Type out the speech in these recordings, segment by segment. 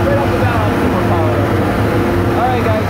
Right off the bat, I'll see more power. Alright guys.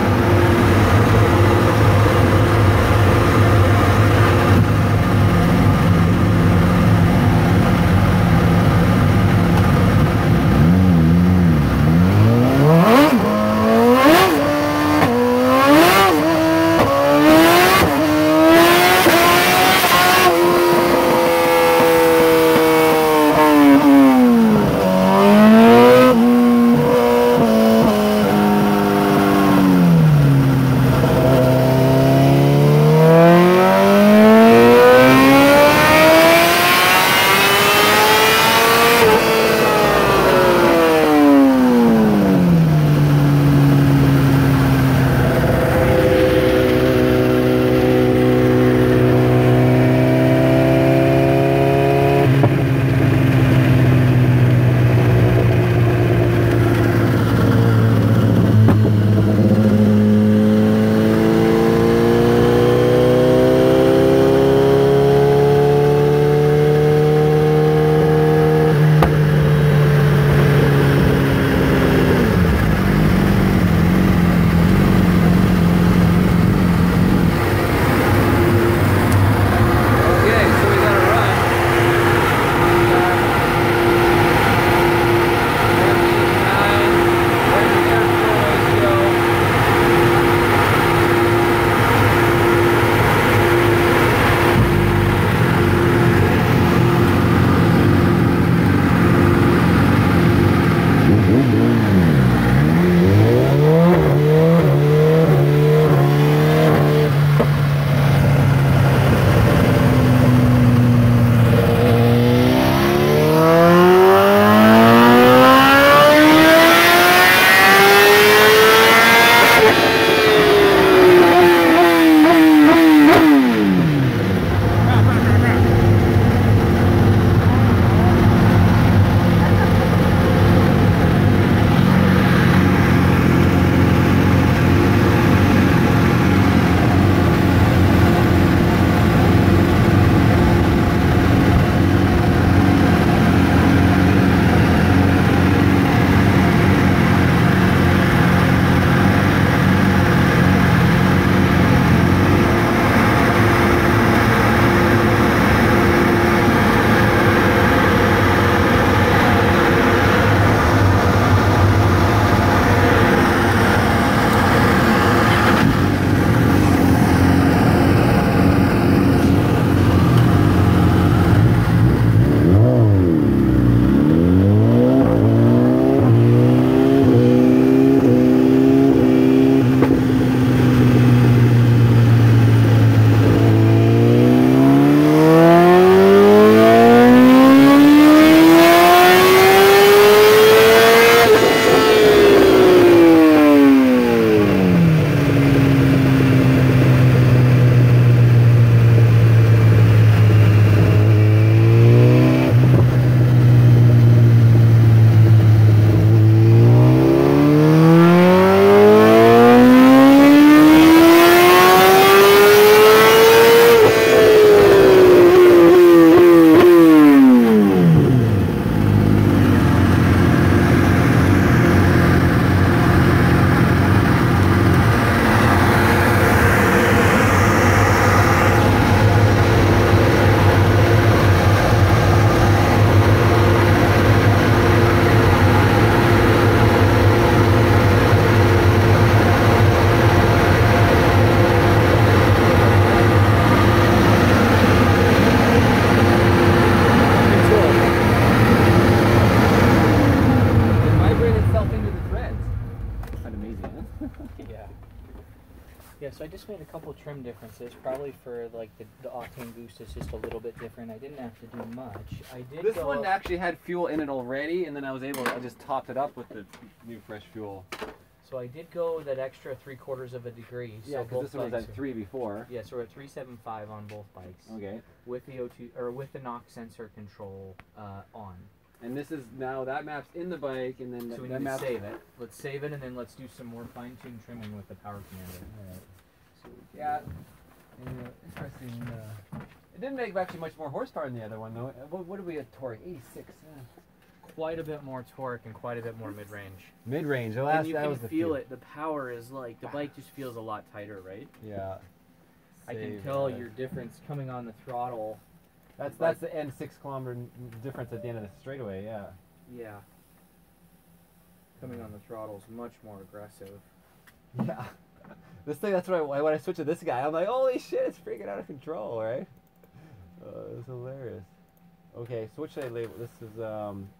Yeah, so I just made a couple trim differences, probably for like the octane boost is just a little bit different. I didn't have to do much. I did. This one actually had fuel in it already, and then I just topped it up with the new fresh fuel. So I did go that extra 3/4 of a degree. Yeah, because this one was at 3 before. Yeah, so we're at 375 on both bikes. Okay. With the O2 or with the NOx sensor control on. And this is now that map's in the bike, and then so we need to save it. Let's save it, and then let's do some more fine-tuned trimming with the power commander. All right. So yeah, interesting. It didn't make actually much more horsepower than the other one, though. What did we at torque? 86. quite a bit more torque and quite a bit more mid-range. Mid-range. The And you that can was the feel it. The power is like, the bike just feels a lot tighter, right? Yeah. I can tell your difference coming on the throttle. That's the end 6 kilometer difference at the end of the straightaway, yeah. Yeah. Coming on the throttle is much more aggressive. Yeah. This thing, that's what when I switch to this guy, I'm like, holy shit, it's freaking out of control, right? It's hilarious. Okay, so what should I label? This is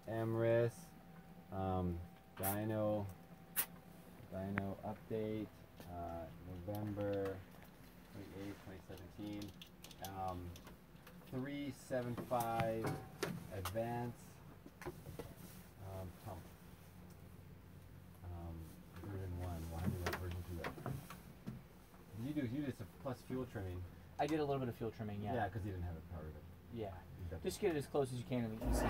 Emrys, Dyno update, November 28, 2017. 375 advance pump. Version 1. Why do that version 2? You did some plus fuel trimming. I did a little bit of fuel trimming, yeah. Yeah, because you didn't have it powered. Yeah. Just get it as close as you can to the ECU.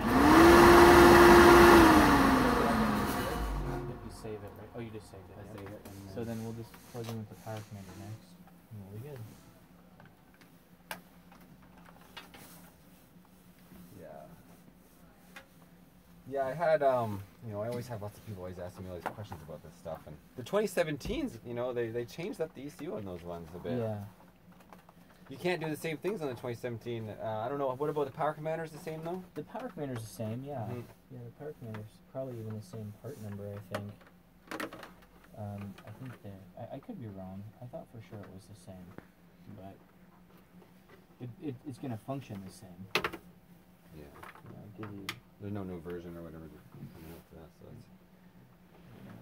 If you save it, right? Oh, you just saved it. I saved it. And so then we'll just plug in with the power commander next, and we'll be good. Yeah, I had, you know, I always have lots of people always asking me all these questions about this stuff. And the 2017s, you know, they changed up the ECU on those ones a bit. Yeah. You can't do the same things on the 2017. I don't know. What about the power commanders? The same though? The power commander's the same, yeah. Mm-hmm. Yeah, the power commander's probably even the same part number, I think. I think I could be wrong. I thought for sure it was the same, but it's gonna function the same. Yeah. I'll give you. There's no new version or whatever coming out for that. So it's.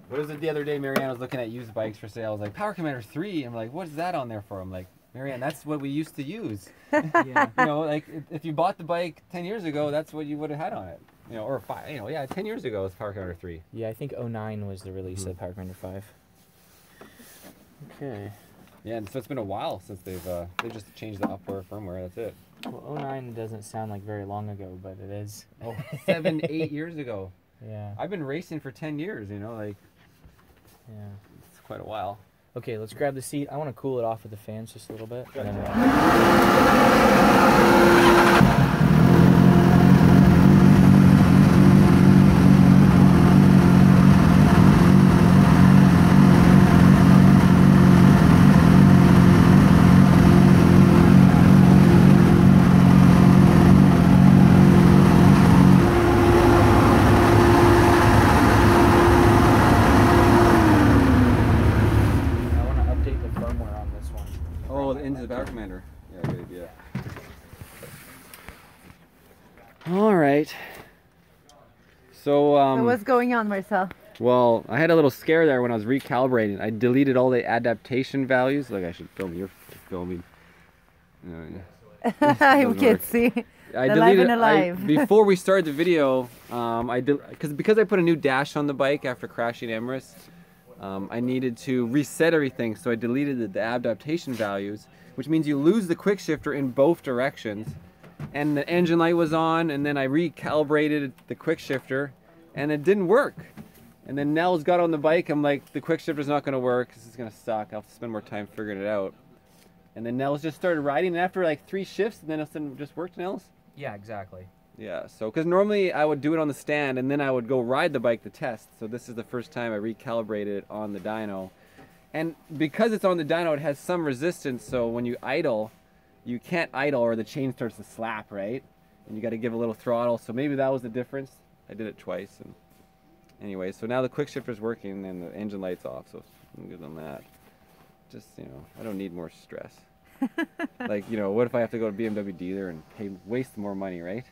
What was it the other day? Marianne was looking at used bikes for sale. I was like, Power Commander 3. I'm like, what is that on there for? I'm like, Marianne, that's what we used to use. Yeah. You know, like if you bought the bike 10 years ago, that's what you would have had on it. You know, or 5. You know, yeah, 10 years ago it was Power Commander 3. Yeah, I think 09 was the release of the Power Commander 5. Okay. Yeah, and so it's been a while since they just changed the firmware. That's it. Well, 09 doesn't sound like very long ago, but it is. Oh, 7, 8 years ago. Yeah. I've been racing for 10 years. You know, like. Yeah. It's quite a while. Okay, let's grab the seat. I want to cool it off with the fans just a little bit. Good. And then into the Power Commander. Yeah, good idea. all right. So, So what's going on, Marcel? well, I had a little scare there when I was recalibrating. I deleted all the adaptation values. Like I should film. You're filming. You can't see. I Alive and deleted alive. before we started the video. Because I put a new dash on the bike after crashing Emrys. I needed to reset everything, so I deleted the adaptation values, which means you lose the quick shifter in both directions. And the engine light was on, and then I recalibrated the quick shifter, and it didn't work. And then Nels got on the bike. I'm like, the quick shifter's not going to work. This is going to suck. I'll have to spend more time figuring it out. And then Nels just started riding, and after like 3 shifts, and then it just worked, Nels? Yeah, exactly. Yeah, so because normally I would do it on the stand and then I would go ride the bike to test. So this is the first time I recalibrated it on the dyno. And because it's on the dyno, it has some resistance, so when you idle, you can't idle or the chain starts to slap, right? And you got to give a little throttle, so maybe that was the difference. I did it twice. And anyway, so now the quick shifter's working and the engine light's off, so I'm good on that. Just, you know, I don't need more stress. Like, you know, what if I have to go to BMW dealer and waste more money, right?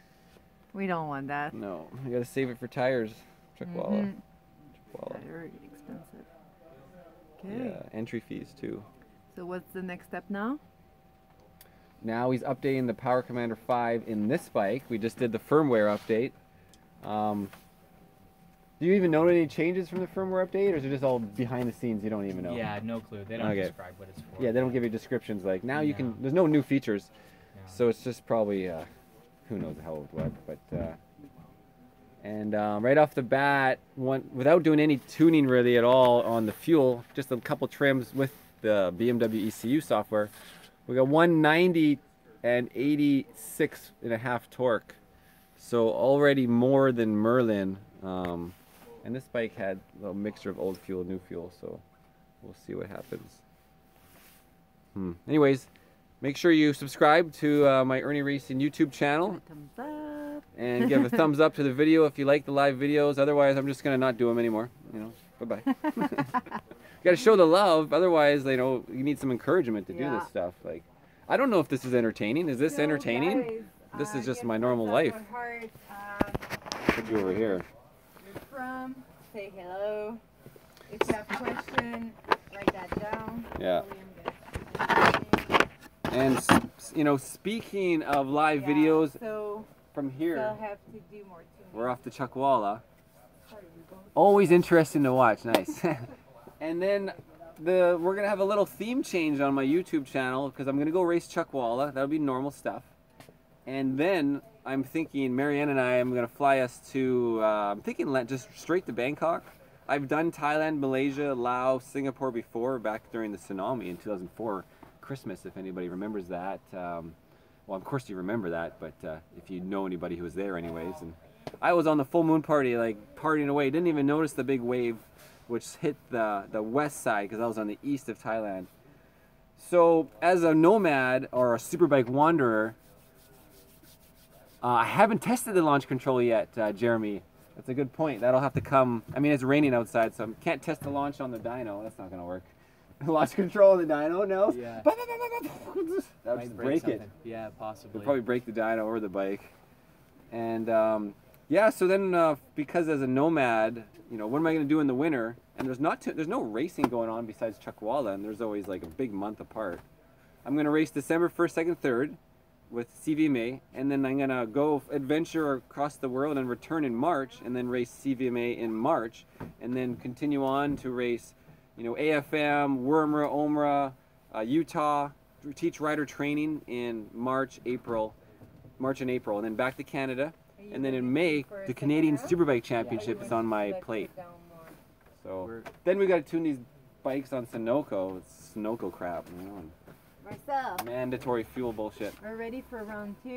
We don't want that. No, you gotta save it for tires. Chikwala. Very expensive. Okay. Yeah, entry fees too. So what's the next step now? Now he's updating the Power Commander 5 in this bike. We just did the firmware update. Do you even know any changes from the firmware update, or is it just all behind the scenes? You don't even know. Yeah, no clue. They don't describe what it's for. Yeah, they don't give you descriptions. Like now you can. There's no new features, so it's just probably. Who knows how it would work, but right off the bat, without doing any tuning really at all on the fuel, just a couple trims with the BMW ECU software, we got 190 and 86.5 torque. So already more than Merlin. And this bike had a little mixture of old fuel, new fuel, so we'll see what happens. Anyways, make sure you subscribe to my Irnieracing YouTube channel. Thumbs up. And give a thumbs up to the video if you like the live videos. Otherwise, I'm just going to not do them anymore. You know, bye-bye. You got to show the love. Otherwise, you know, you need some encouragement to do this stuff. Like, I don't know if this is entertaining. Is this entertaining? Guys, this is just my normal life. Put you over here. From, say hello. If you have a question, write that down. Yeah. And, you know, speaking of live videos, so from here, have to do more we're off to Chuckwalla. Always interesting to watch. Nice. And then we're going to have a little theme change on my YouTube channel because I'm going to go race Chuckwalla. That'll be normal stuff. And then I'm thinking, Marianne and I am going to fly us to, I'm thinking just straight to Bangkok. I've done Thailand, Malaysia, Laos, Singapore before, back during the tsunami in 2004. Christmas, if anybody remembers that. Well, of course you remember that, but if you know anybody who was there anyways. And I was on the full moon party, like partying away. Didn't even notice the big wave which hit the west side because I was on the east of Thailand. So as a nomad or a superbike wanderer, I haven't tested the launch control yet, Jeremy. That's a good point. That'll have to come. I mean, it's raining outside, so I can't test the launch on the dyno. That's not going to work. Launch control on the dyno? No? Yeah. That would just break it. Yeah, possibly. It'll probably break the dyno or the bike. And yeah, so then because as a nomad, you know, what am I going to do in the winter? And there's no racing going on besides Chuckwalla, and there's always like a big month apart. I'm going to race December 1st, 2nd, 3rd with CVMA, and then I'm going to go adventure across the world and return in March, and then race CVMA in March, and then continue on to race, you know, AFM, Wormra, Omra, Utah, teach rider training in March and April, and then back to Canada. And then in May, the Canadian Superbike Championship is on my plate. So then we got to tune these bikes on Sunoco. It's Sunoco crap, you know, and Marcel, mandatory fuel bullshit. we're ready for round 2.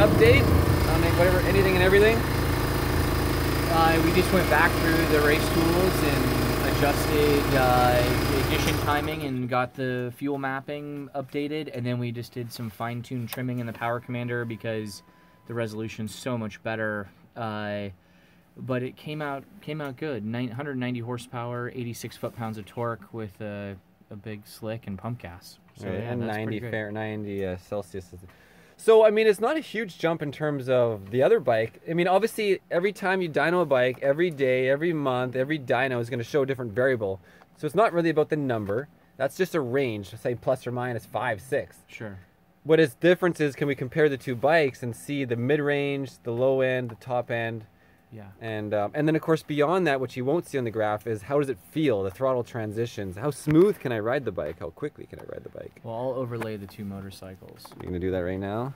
update on whatever, anything and everything? We just went back through the race tools and adjusted ignition timing and got the fuel mapping updated, and then we just did some fine-tuned trimming in the power commander because the resolution's so much better. But it came out good. 190 horsepower, 86 foot-pounds of torque with a big slick and pump gas. So, right, yeah, and that's 90 Celsius. So, I mean, it's not a huge jump in terms of the other bike. I mean, obviously, every time you dyno a bike, every day, every month, every dyno is going to show a different variable. So it's not really about the number. That's just a range, say plus or minus 5, 6. Sure. What is difference is, can we compare the two bikes and see the mid-range, the low end, the top end? Yeah. And then, of course, beyond that, what you won't see on the graph is how does it feel, the throttle transitions. How smooth can I ride the bike? How quickly can I ride the bike? Well, I'll overlay the two motorcycles. You're going to do that right now?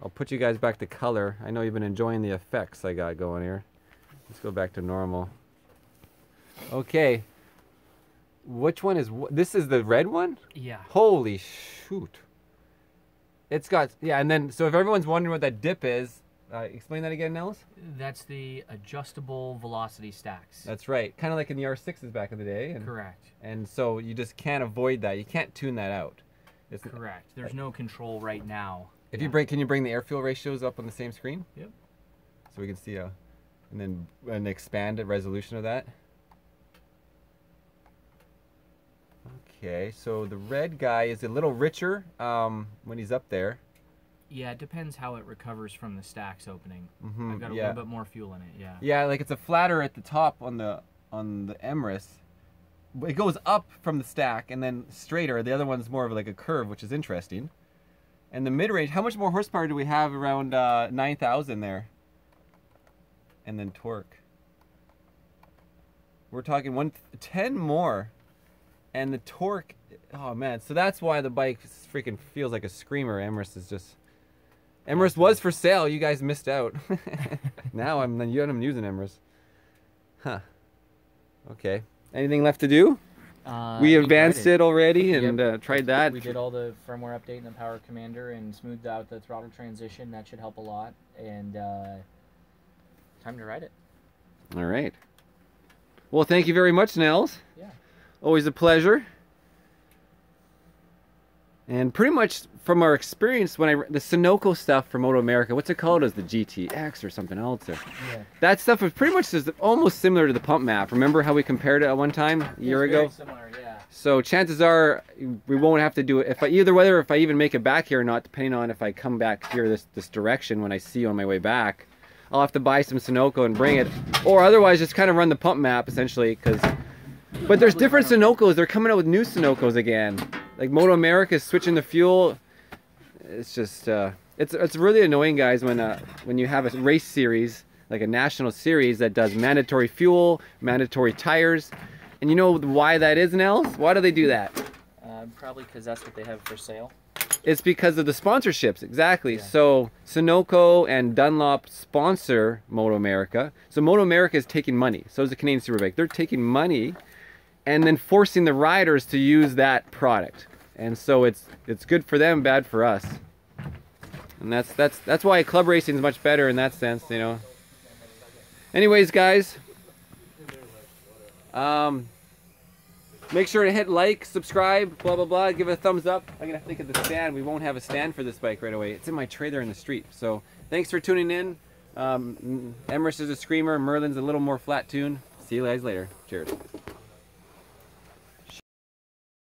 I'll put you guys back to color. I know you've been enjoying the effects I got going here. Let's go back to normal. Okay. Which one is... This is the red one? Yeah. Holy shoot. It's got... Yeah, and then... So if everyone's wondering what that dip is... explain that again, Nels? That's the adjustable velocity stacks. That's right. Kind of like in the R6s back in the day. And, correct. And so you just can't avoid that. You can't tune that out. It's correct. There's no control right now. If you bring, can you bring the air fuel ratios up on the same screen? Yep. So we can see and then an expanded resolution of that. Okay, so the red guy is a little richer when he's up there. Yeah, it depends how it recovers from the stacks opening. Mm-hmm, I've got a little bit more fuel in it, yeah. Yeah, like it's a flatter at the top on the Emrys. It goes up from the stack and then straighter. The other one's more of like a curve, which is interesting. And the mid-range, how much more horsepower do we have around 9,000 there? And then torque. We're talking 110 more. And the torque, oh man, so that's why the bike freaking feels like a screamer. Emrys is just... Emrys was for sale. You guys missed out. Now I'm using Emrys. Huh. Okay. Anything left to do? We advanced it already and tried that. We did all the firmware update in the power commander and smoothed out the throttle transition. That should help a lot. And time to ride it. All right. Well, thank you very much, Nels. Yeah. Always a pleasure. And pretty much from our experience, the Sunoco stuff for Moto America, what's it called? Is the GTX or something else? Or, yeah. That stuff was pretty much almost similar to the pump map. Remember how we compared it at one time a year ago? Very similar, yeah. So chances are we won't have to do it. Whether I even make it back here or not, depending on if I come back here this direction when I see you on my way back, I'll have to buy some Sunoco and bring it, or otherwise just kind of run the pump map essentially. But there's different Sunocos. They're coming out with new Sunocos again. Like Moto America is switching the fuel. It's just it's really annoying, guys, when you have a race series like a national series that does mandatory fuel, mandatory tires, and you know why that is, Nels? Why do they do that? Probably because that's what they have for sale. It's because of the sponsorships, exactly. Yeah. So Sunoco and Dunlop sponsor Moto America. So Moto America is taking money. So is the Canadian Superbike. They're taking money and then forcing the riders to use that product. And so it's good for them, bad for us. And that's why club racing is much better in that sense, you know. Anyways, guys, make sure to hit like, subscribe, blah blah blah, give it a thumbs up. I'm gonna think of the stand. We won't have a stand for this bike right away. It's in my trailer in the street. So thanks for tuning in. Emrys is a screamer, Merlin's a little more flat tuned. See you guys later. Cheers.